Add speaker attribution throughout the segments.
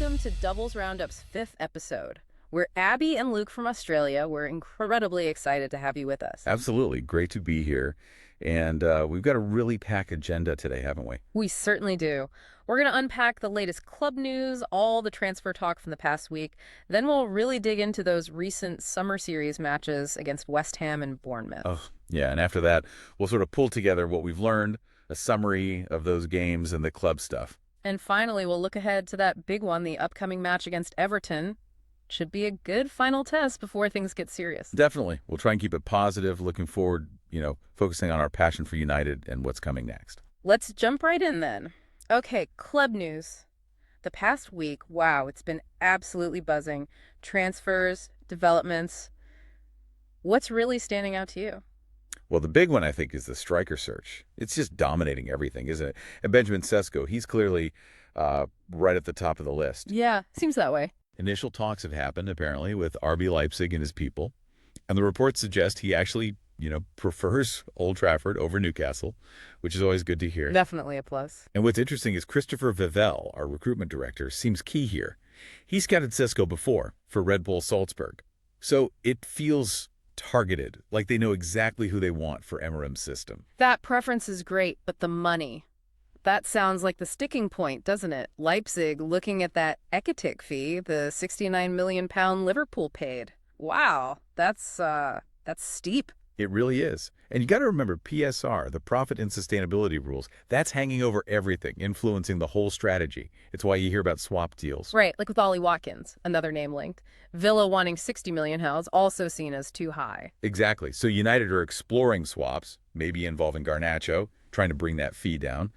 Speaker 1: Welcome to Doubles Roundup's 5th episode. We're Abbie and Luke from Australia. We're incredibly excited to have you with us.
Speaker 2: Absolutely. Great to be here. And we've got a really packed agenda today, haven't we?
Speaker 1: We certainly do. We're going to unpack the latest club news, all the transfer talk from the past week. Then we'll really dig into those recent summer series matches against West Ham and Bournemouth.
Speaker 2: Oh, yeah. And after that, we'll sort of pull together what we've learned, a summary of those games and the club stuff.
Speaker 1: And finally, we'll look ahead to that big one, the upcoming match against Everton. Should be a good final test before things get serious.
Speaker 2: Definitely. We'll try and keep it positive, looking forward, focusing on our passion for United and what's coming next.
Speaker 1: Let's jump right in then. Okay, club news. The past week, wow, it's been absolutely buzzing. Transfers, developments. What's really standing out to you?
Speaker 2: Well, the big one, I think, is the striker search. It's just dominating everything, isn't it? And Benjamin Sesko, he's clearly right at the top of the list.
Speaker 1: Yeah, seems that way.
Speaker 2: Initial talks have happened, apparently, with RB Leipzig and his people. And the reports suggest he actually, prefers Old Trafford over Newcastle, which is always good to hear.
Speaker 1: Definitely a plus.
Speaker 2: And what's interesting is Christopher Vivell, our recruitment director, seems key here. He scouted Sesko before for Red Bull Salzburg. So it feels targeted, like they know exactly who they want for Amorim's system.
Speaker 1: That preference is great, but the money. That sounds like the sticking point, doesn't it? Leipzig looking at that Eketik fee, the £69 million Liverpool paid. Wow, that's steep.
Speaker 2: It really is. And you got to remember PSR, the profit and sustainability rules, that's hanging over everything, influencing the whole strategy. It's why you hear about swap deals.
Speaker 1: Right, like with Ollie Watkins, another name linked. Villa wanting 60 million pounds, also seen as too high.
Speaker 2: Exactly. So United are exploring swaps, maybe involving Garnacho, trying to bring that fee down.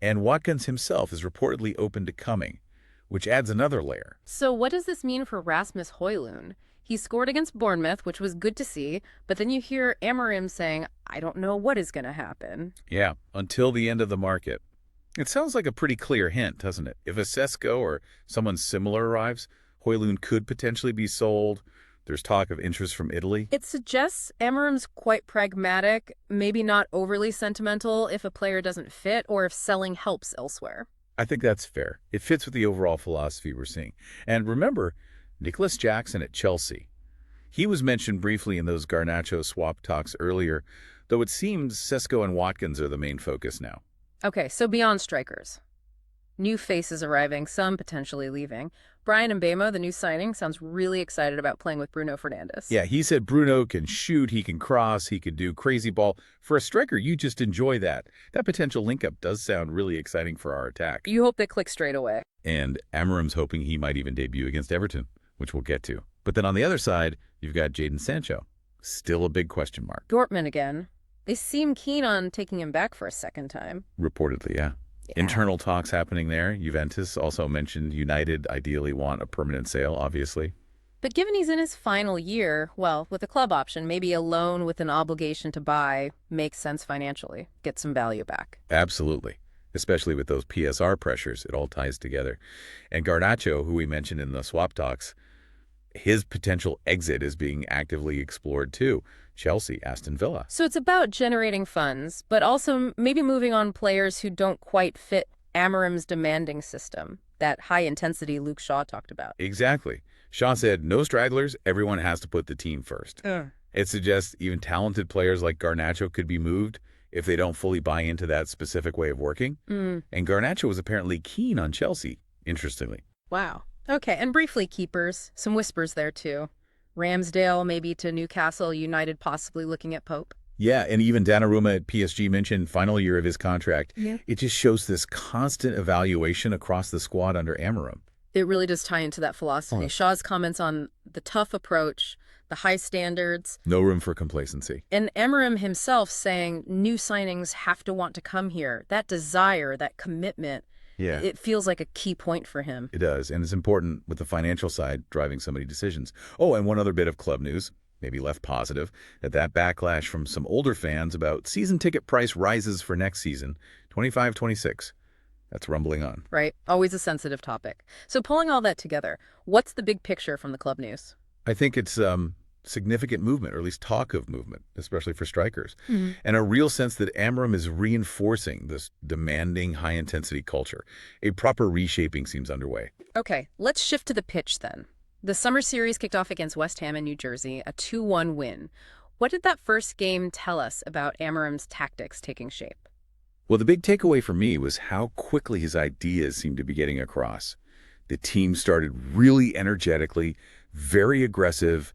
Speaker 2: And Watkins himself is reportedly open to coming, which adds another layer.
Speaker 1: So what does this mean for Rasmus Højlund? He scored against Bournemouth, which was good to see, but then you hear Amorim saying, I don't know what is going to happen.
Speaker 2: Yeah, until the end of the market. It sounds like a pretty clear hint, doesn't it? If a Sesko or someone similar arrives, Højlund could potentially be sold. There's talk of interest from Italy.
Speaker 1: It suggests Amorim's quite pragmatic, maybe not overly sentimental if a player doesn't fit or if selling helps elsewhere.
Speaker 2: I think that's fair. It fits with the overall philosophy we're seeing. And remember, Nicholas Jackson at Chelsea. He was mentioned briefly in those Garnacho swap talks earlier, though it seems Sesko and Watkins are the main focus now.
Speaker 1: Okay, so beyond strikers. New faces arriving, some potentially leaving. Bryan Mbeumo, the new signing, sounds really excited about playing with Bruno Fernandes.
Speaker 2: Yeah, he said Bruno can shoot, he can cross, he could do crazy ball. For a striker, you just enjoy that. That potential link-up does sound really exciting for our attack.
Speaker 1: You hope they click straight away.
Speaker 2: And Amorim's hoping he might even debut against Everton, which we'll get to. But then on the other side, you've got Jadon Sancho. Still a big question mark.
Speaker 1: Dortmund again. They seem keen on taking him back for a second time.
Speaker 2: Reportedly, yeah. Internal talks happening there. Juventus also mentioned United ideally want a permanent sale, obviously.
Speaker 1: But given he's in his final year, well, with a club option, maybe a loan with an obligation to buy makes sense financially. Get some value back.
Speaker 2: Absolutely. Especially with those PSR pressures, it all ties together. And Garnacho, who we mentioned in the swap talks, his potential exit is being actively explored too. Chelsea, Aston Villa.
Speaker 1: So it's about generating funds, but also maybe moving on players who don't quite fit Amorim's demanding system, that high-intensity Luke Shaw talked about.
Speaker 2: Exactly. Shaw said, no stragglers, everyone has to put the team first. It suggests even talented players like Garnacho could be moved if they don't fully buy into that specific way of working. And Garnacho was apparently keen on Chelsea, interestingly.
Speaker 1: Wow. Okay, and briefly keepers, some whispers there too. Ramsdale maybe to Newcastle, United possibly looking at Pope.
Speaker 2: Yeah, and even Donnarumma at PSG mentioned final year of his contract.
Speaker 1: Yeah.
Speaker 2: It just shows this constant evaluation across the squad under Amorim.
Speaker 1: It really does tie into that philosophy. Shaw's comments on the tough approach, the high standards.
Speaker 2: No room for complacency.
Speaker 1: And Amorim himself saying new signings have to want to come here. That desire, that commitment.
Speaker 2: Yeah.
Speaker 1: It feels like a key point for him.
Speaker 2: It does, and it's important with the financial side driving so many decisions. Oh, and one other bit of club news, maybe less positive, that backlash from some older fans about season ticket price rises for next season, 25-26. That's rumbling on.
Speaker 1: Right. Always a sensitive topic. So pulling all that together, what's the big picture from the club news?
Speaker 2: I think it's significant movement, or at least talk of movement, especially for strikers, and a real sense that Amorim is reinforcing this demanding, high-intensity culture. A proper reshaping seems underway.
Speaker 1: Okay, let's shift to the pitch then. The summer series kicked off against West Ham in New Jersey, a 2-1 win. What did that first game tell us about Amorim's tactics taking shape?
Speaker 2: Well, the big takeaway for me was how quickly his ideas seemed to be getting across. The team started really energetically, very aggressive,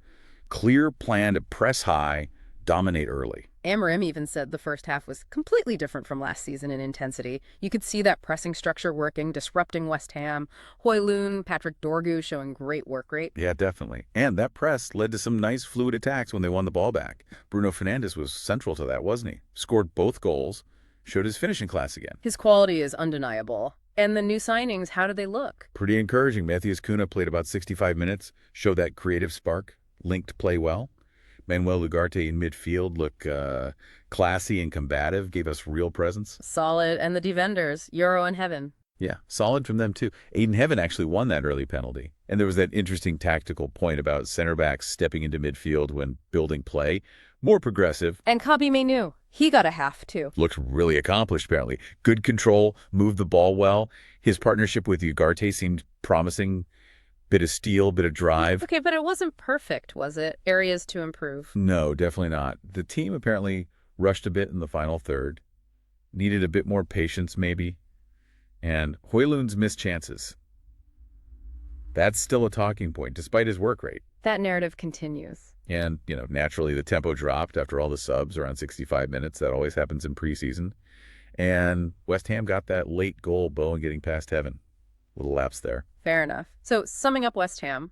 Speaker 2: clear plan to press high, dominate early.
Speaker 1: Amorim even said the first half was completely different from last season in intensity. You could see that pressing structure working, disrupting West Ham. Højlund, Patrick Dorgu showing great work rate.
Speaker 2: Yeah, definitely. And that press led to some nice fluid attacks when they won the ball back. Bruno Fernandes was central to that, wasn't he? Scored both goals, showed his finishing class again.
Speaker 1: His quality is undeniable. And the new signings, how do they look?
Speaker 2: Pretty encouraging. Matheus Cunha played about 65 minutes, showed that creative spark, linked play well. Manuel Ugarte in midfield looked classy and combative, gave us real presence.
Speaker 1: Solid. And the defenders, Euro and Heaven.
Speaker 2: Yeah, solid from them too. Aiden Heaven actually won that early penalty. And there was that interesting tactical point about center backs stepping into midfield when building play. More progressive.
Speaker 1: And Abbie and Luke, he got a half too.
Speaker 2: Looked really accomplished, apparently. Good control, moved the ball well. His partnership with Ugarte seemed promising. Bit of steel, bit of drive.
Speaker 1: Okay, but it wasn't perfect, was it? Areas to improve.
Speaker 2: No, definitely not. The team apparently rushed a bit in the final third. Needed a bit more patience, maybe. And Højlund's missed chances. That's still a talking point, despite his work rate.
Speaker 1: That narrative continues.
Speaker 2: And, naturally the tempo dropped after all the subs around 65 minutes. That always happens in preseason. And West Ham got that late goal, Bowen getting past Heaven. Little lapse there.
Speaker 1: Fair enough. So summing up West Ham,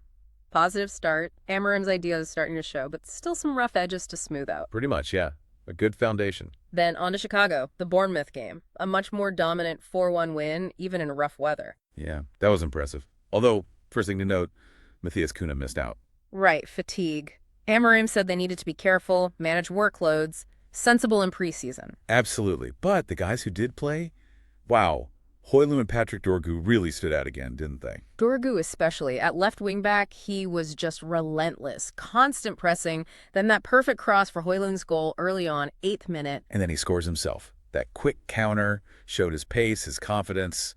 Speaker 1: positive start. Amorim's idea is starting to show, but still some rough edges to smooth out.
Speaker 2: Pretty much, yeah. A good foundation.
Speaker 1: Then on to Chicago, the Bournemouth game. A much more dominant 4-1 win, even in rough weather.
Speaker 2: Yeah, that was impressive. Although, first thing to note, Matheus Cunha missed out.
Speaker 1: Right, fatigue. Amorim said they needed to be careful, manage workloads, sensible in preseason.
Speaker 2: Absolutely. But the guys who did play, wow. Højlund and Patrick Dorgu really stood out again, didn't they?
Speaker 1: Dorgu especially. At left wing back, he was just relentless. Constant pressing. Then that perfect cross for Højlund's goal early on, 8th minute.
Speaker 2: And then he scores himself. That quick counter showed his pace, his confidence.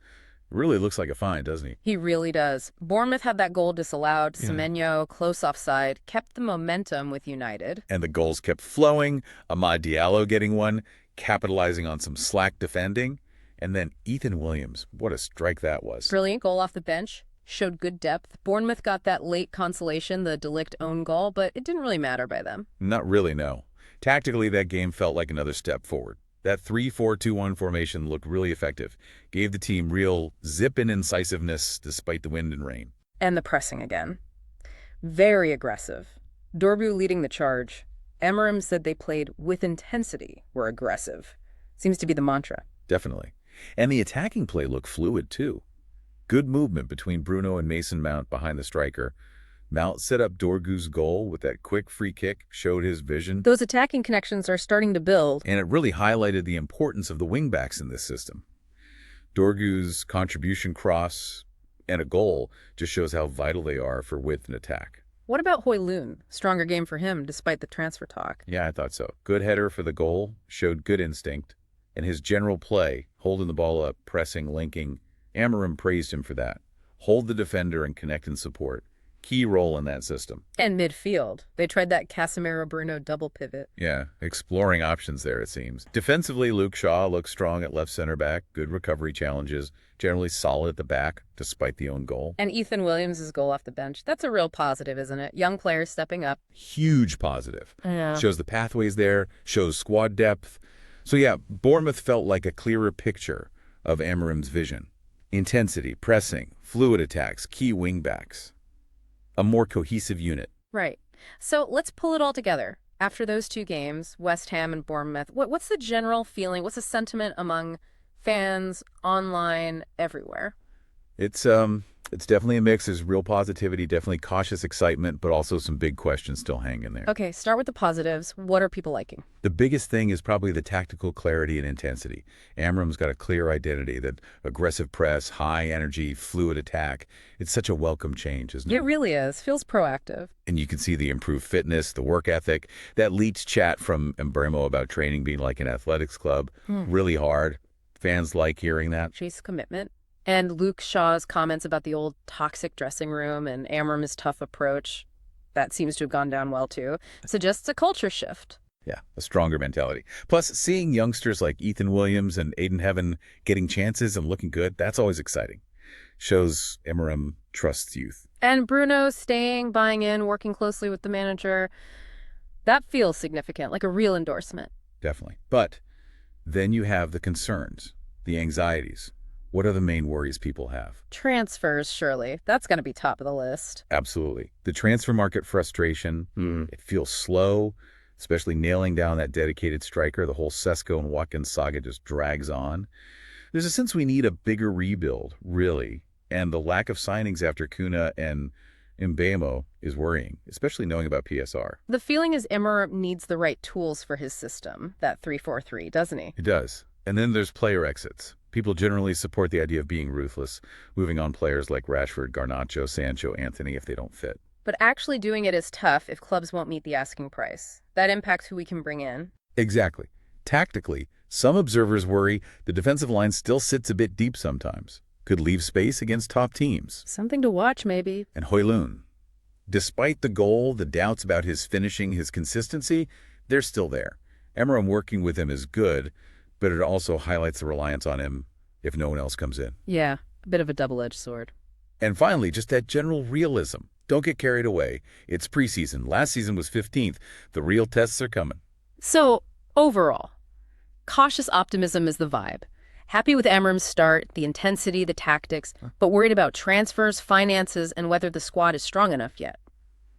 Speaker 2: Really looks like a find, doesn't he?
Speaker 1: He really does. Bournemouth had that goal disallowed. Semenyo, close offside, kept the momentum with United.
Speaker 2: And the goals kept flowing. Amad Diallo getting one, capitalizing on some slack defending. And then Ethan Williams, what a strike that was.
Speaker 1: Brilliant goal off the bench. Showed good depth. Bournemouth got that late consolation, the De Ligt own goal, but it didn't really matter by them.
Speaker 2: Not really, no. Tactically, that game felt like another step forward. That 3-4-2-1 formation looked really effective. Gave the team real zip and incisiveness despite the wind and rain.
Speaker 1: And the pressing again. Very aggressive. Dorgu leading the charge. Amorim said they played with intensity, were aggressive. Seems to be the mantra.
Speaker 2: Definitely. And the attacking play looked fluid, too. Good movement between Bruno and Mason Mount behind the striker. Mount set up Dorgu's goal with that quick free kick, showed his vision.
Speaker 1: Those attacking connections are starting to build.
Speaker 2: And it really highlighted the importance of the wingbacks in this system. Dorgu's contribution cross and a goal just shows how vital they are for width and attack.
Speaker 1: What about Højlund? Stronger game for him, despite the transfer talk.
Speaker 2: Yeah, I thought so. Good header for the goal, showed good instinct. And his general play, holding the ball up, pressing, linking, Amorim praised him for that. Hold the defender and connect and support. Key role in that system.
Speaker 1: And midfield. They tried that Casemiro-Bruno double pivot.
Speaker 2: Yeah, exploring options there, it seems. Defensively, Luke Shaw looks strong at left center back. Good recovery challenges. Generally solid at the back, despite the own goal.
Speaker 1: And Ethan Williams' goal off the bench. That's a real positive, isn't it? Young players stepping up.
Speaker 2: Huge positive.
Speaker 1: Yeah.
Speaker 2: Shows the pathways there, shows squad depth. So yeah, Bournemouth felt like a clearer picture of Amorim's vision. Intensity, pressing, fluid attacks, key wingbacks. A more cohesive unit.
Speaker 1: Right. So let's pull it all together. After those two games, West Ham and Bournemouth, what's the general feeling? What's the sentiment among fans, online, everywhere?
Speaker 2: It's It's definitely a mix. There's real positivity, definitely cautious excitement, but also some big questions still hanging there.
Speaker 1: Okay, start with the positives. What are people liking?
Speaker 2: The biggest thing is probably the tactical clarity and intensity. Amorim's got a clear identity, that aggressive press, high energy, fluid attack. It's such a welcome change, isn't it?
Speaker 1: It really is. Feels proactive.
Speaker 2: And you can see the improved fitness, the work ethic. That leaked chat from Mbeumo about training being like an athletics club, really hard. Fans like hearing that.
Speaker 1: Chase commitment. And Luke Shaw's comments about the old toxic dressing room and Amorim's tough approach, that seems to have gone down well too, suggests a culture shift.
Speaker 2: Yeah, a stronger mentality. Plus, seeing youngsters like Ethan Williams and Aiden Heaven getting chances and looking good, that's always exciting. Shows Amorim trusts youth.
Speaker 1: And Bruno staying, buying in, working closely with the manager, that feels significant, like a real endorsement.
Speaker 2: Definitely. But then you have the concerns, the anxieties. What are the main worries people have?
Speaker 1: Transfers, surely. That's going to be top of the list.
Speaker 2: Absolutely. The transfer market frustration, it feels slow, especially nailing down that dedicated striker. The whole Sesko and Watkins saga just drags on. There's a sense we need a bigger rebuild, really, and the lack of signings after Kuna and Mbeumo is worrying, especially knowing about PSR.
Speaker 1: The feeling is Amorim needs the right tools for his system, that 3-4-3, doesn't he?
Speaker 2: It does. And then there's player exits. People generally support the idea of being ruthless, moving on players like Rashford, Garnacho, Sancho, Anthony if they don't fit.
Speaker 1: But actually doing it is tough if clubs won't meet the asking price. That impacts who we can bring in.
Speaker 2: Exactly. Tactically, some observers worry the defensive line still sits a bit deep sometimes. Could leave space against top teams.
Speaker 1: Something to watch, maybe.
Speaker 2: And Højlund. Despite the goal, the doubts about his finishing, his consistency, they're still there. Amorim working with him is good, but it also highlights the reliance on him if no one else comes in.
Speaker 1: Yeah, a bit of a double-edged sword.
Speaker 2: And finally, just that general realism. Don't get carried away. It's preseason. Last season was 15th. The real tests are coming.
Speaker 1: So, overall, cautious optimism is the vibe. Happy with Amorim's start, the intensity, the tactics, but worried about transfers, finances, and whether the squad is strong enough yet.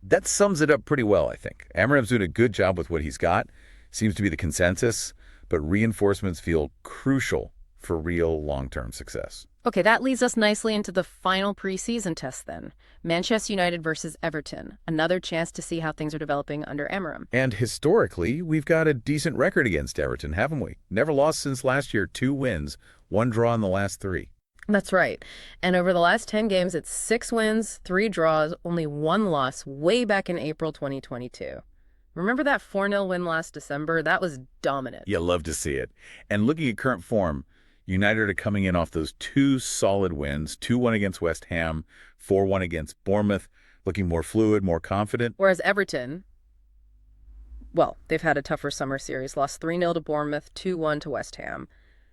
Speaker 2: That sums it up pretty well, I think. Amorim's doing a good job with what he's got. Seems to be the consensus, but reinforcements feel crucial for real long-term success.
Speaker 1: Okay, that leads us nicely into the final preseason test then. Manchester United versus Everton. Another chance to see how things are developing under Amorim.
Speaker 2: And historically, we've got a decent record against Everton, haven't we? Never lost since last year, 2 wins, 1 draw in the last 3.
Speaker 1: That's right. And over the last 10 games, it's 6 wins, 3 draws, only 1 loss way back in April 2022. Remember that 4-0 win last December? That was dominant.
Speaker 2: You love to see it. And looking at current form, United are coming in off those 2 solid wins, 2-1 against West Ham, 4-1 against Bournemouth, looking more fluid, more confident.
Speaker 1: Whereas Everton, well, they've had a tougher summer series, lost 3-0 to Bournemouth, 2-1 to West Ham.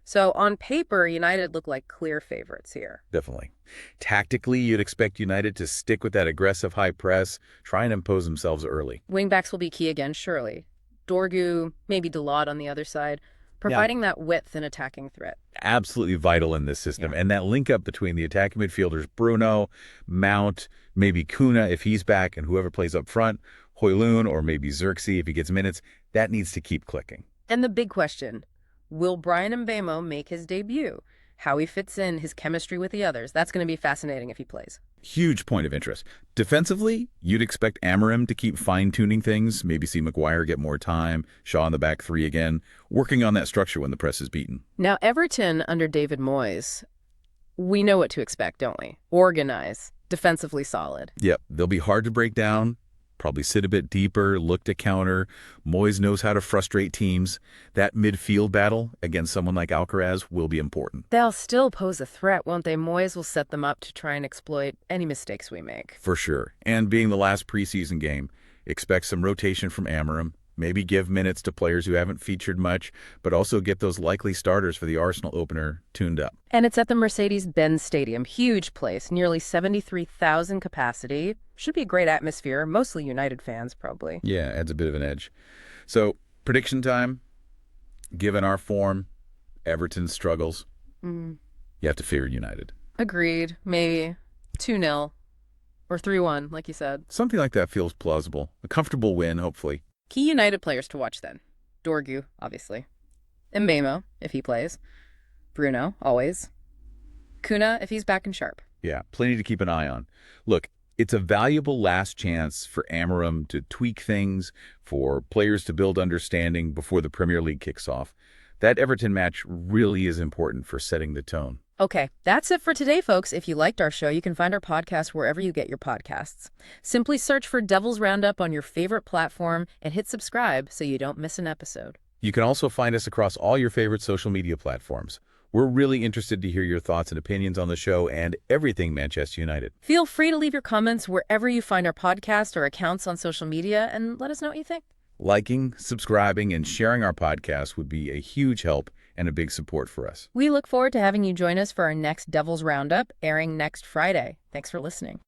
Speaker 1: So on paper, United look like clear favorites here.
Speaker 2: Definitely. Tactically, you'd expect United to stick with that aggressive high press, try and impose themselves early.
Speaker 1: Wingbacks will be key again, surely. Dorgu, maybe Dalot on the other side, providing that width and attacking threat.
Speaker 2: Absolutely vital in this system. And that link up between the attacking midfielders, Bruno, Mount, maybe Kuna if he's back, and whoever plays up front, Højlund or maybe Xerxes if he gets minutes, that needs to keep clicking.
Speaker 1: And the big question, will Bryan Mbeumo make his debut? How he fits in, his chemistry with the others. That's going to be fascinating if he plays.
Speaker 2: Huge point of interest. Defensively, you'd expect Amorim to keep fine-tuning things, maybe see Maguire get more time, Shaw in the back 3 again, working on that structure when the press is beaten.
Speaker 1: Now, Everton under David Moyes, we know what to expect, don't we? Organized, defensively solid.
Speaker 2: Yep, they'll be hard to break down. Probably sit a bit deeper, look to counter. Moyes knows how to frustrate teams. That midfield battle against someone like Alcaraz will be important.
Speaker 1: They'll still pose a threat, won't they? Moyes will set them up to try and exploit any mistakes we make.
Speaker 2: For sure. And being the last preseason game, expect some rotation from Amorim. Maybe give minutes to players who haven't featured much, but also get those likely starters for the Arsenal opener tuned up.
Speaker 1: And it's at the Mercedes-Benz Stadium. Huge place, nearly 73,000 capacity. Should be a great atmosphere, mostly United fans probably.
Speaker 2: Yeah, adds a bit of an edge. So, prediction time. Given our form, Everton's struggles, you have to favor United.
Speaker 1: Agreed. Maybe 2-0 or 3-1, like you said.
Speaker 2: Something like that feels plausible. A comfortable win, hopefully.
Speaker 1: Key United players to watch then. Dorgu, obviously. Mbeumo, if he plays. Bruno, always. Kuna, if he's back and sharp.
Speaker 2: Yeah, plenty to keep an eye on. Look, it's a valuable last chance for Amorim to tweak things, for players to build understanding before the Premier League kicks off. That Everton match really is important for setting the tone.
Speaker 1: Okay, that's it for today, folks. If you liked our show, you can find our podcast wherever you get your podcasts. Simply search for Doubles Roundup on your favorite platform and hit subscribe so you don't miss an episode.
Speaker 2: You can also find us across all your favorite social media platforms. We're really interested to hear your thoughts and opinions on the show and everything Manchester United.
Speaker 1: Feel free to leave your comments wherever you find our podcast or accounts on social media and let us know what you think.
Speaker 2: Liking, subscribing, and sharing our podcast would be a huge help and a big support for us.
Speaker 1: We look forward to having you join us for our next Devil's Roundup, airing next Friday. Thanks for listening.